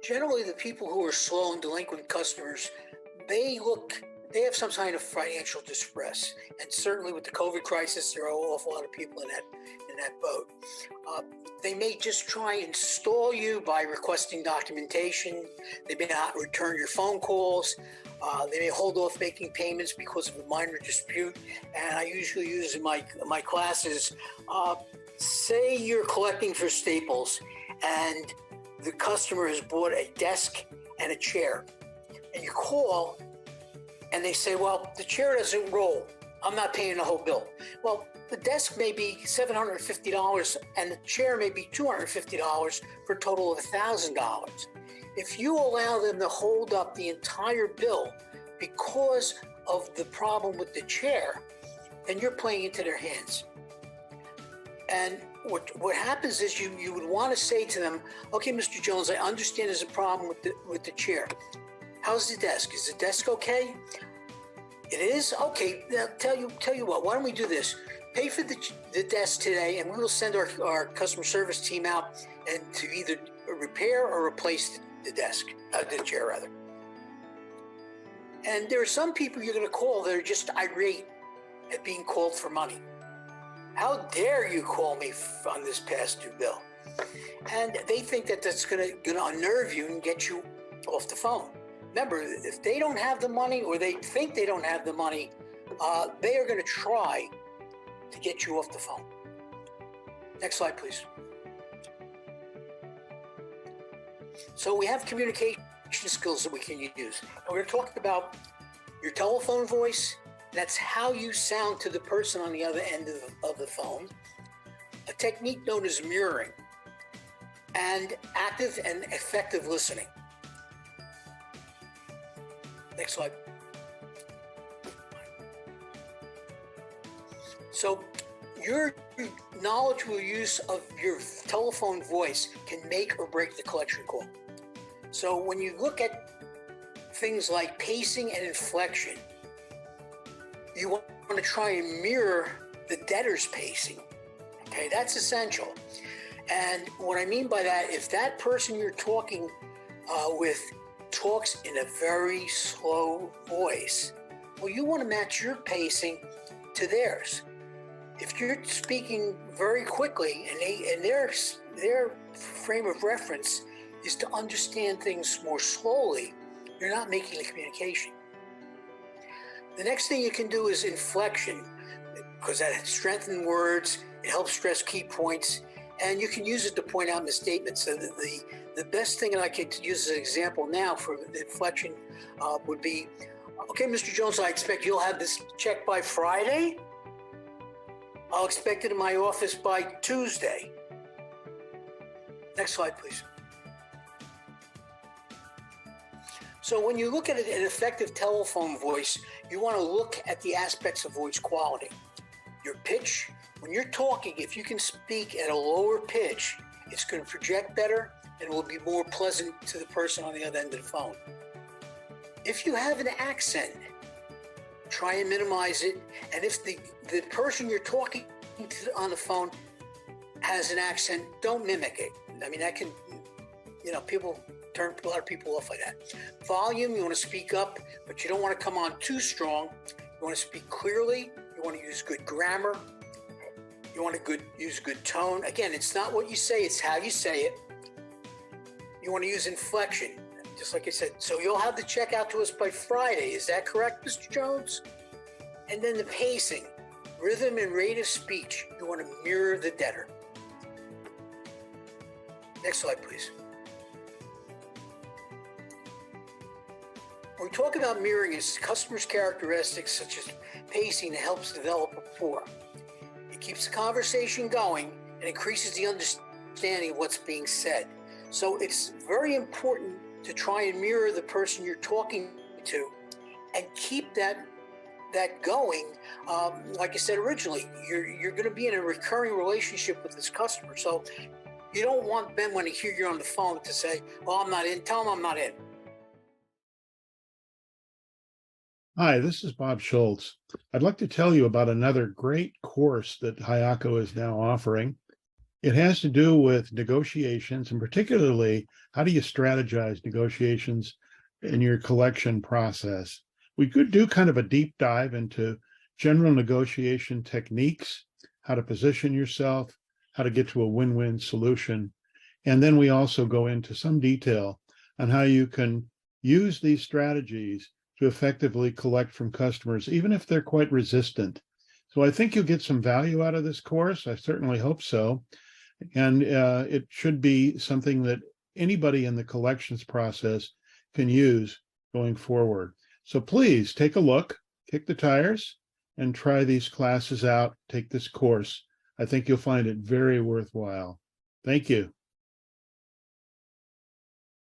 Generally, the people who are slow and delinquent customers, they look, they have some kind of financial distress, and certainly with the COVID crisis, there are an awful lot of people in that boat. Uh, they may just try and stall you by requesting documentation. They may not return your phone calls. They may hold off making payments because of a minor dispute. And I usually use in my classes, say you're collecting for Staples, and the customer has bought a desk and a chair, and you call and they say, well, the chair doesn't roll. I'm not paying the whole bill. Well, the desk may be $750 and the chair may be $250 for a total of $1,000. If you allow them to hold up the entire bill because of the problem with the chair, then you're playing into their hands. And what happens is you would want to say to them, okay, Mr. Jones, I understand there's a problem with the chair. How's the desk? Is the desk okay? It is? Okay, now tell you what, why don't we do this? Pay for the desk today, and we will send our customer service team out and to either repair or replace the chair rather. And there are some people you're going to call that are just irate at being called for money. How dare you call me on this past due bill? And they think that that's going to unnerve you and get you off the phone. Remember, if they don't have the money or they think they don't have the money, they are going to try to get you off the phone. Next slide, please. So we have communication skills that we can use. And we're talking about your telephone voice. That's how you sound to the person on the other end of the phone. A technique known as mirroring, and active and effective listening. Next slide. So your knowledgeable use of your telephone voice can make or break the collection call. So when you look at things like pacing and inflection, you want to try and mirror the debtor's pacing. Okay, that's essential. And what I mean by that, if that person you're talking with talks in a very slow voice, well, you want to match your pacing to theirs. If you're speaking very quickly and their frame of reference is to understand things more slowly, you're not making the communication. The next thing you can do is inflection, because that strengthens words, it helps stress key points, and you can use it to point out misstatements. So the best thing that I could use as an example now for the inflection would be, okay, Mr. Jones, I expect you'll have this check by Friday. I'll expect it in my office by Tuesday. Next slide, please. So when you look at an effective telephone voice, you want to look at the aspects of voice quality. Your pitch, when you're talking, if you can speak at a lower pitch, it's going to project better and will be more pleasant to the person on the other end of the phone. If you have an accent, try and minimize it. And if the person you're talking to on the phone has an accent, don't mimic it. I mean, that can, people turn a lot of people off like that. Volume, you want to speak up, but you don't want to come on too strong. You want to speak clearly. You want to use good grammar. You want to use good tone. Again, it's not what you say, it's how you say it. You want to use inflection, just like I said. So you'll have the check out to us by Friday. Is that correct, Mr. Jones? And then the pacing, rhythm and rate of speech. You want to mirror the debtor. Next slide, please. When we talk about mirroring, it's customers' characteristics such as pacing that helps develop rapport. It keeps the conversation going and increases the understanding of what's being said. So it's very important to try and mirror the person you're talking to and keep that going. Like I said originally, you're going to be in a recurring relationship with this customer. So you don't want them, when they hear you're on the phone, to say, well, I'm not in. Tell them I'm not in. Hi, this is Bob Shultz. I'd like to tell you about another great course that Hayako is now offering. It has to do with negotiations, and particularly how do you strategize negotiations in your collection process. We could do kind of a deep dive into general negotiation techniques, how to position yourself, how to get to a win-win solution. And then we also go into some detail on how you can use these strategies to effectively collect from customers, even if they're quite resistant. So I think you'll get some value out of this course. I certainly hope so. And it should be something that anybody in the collections process can use going forward. So please take a look, kick the tires, and try these classes out. Take this course. I think you'll find it very worthwhile. Thank you.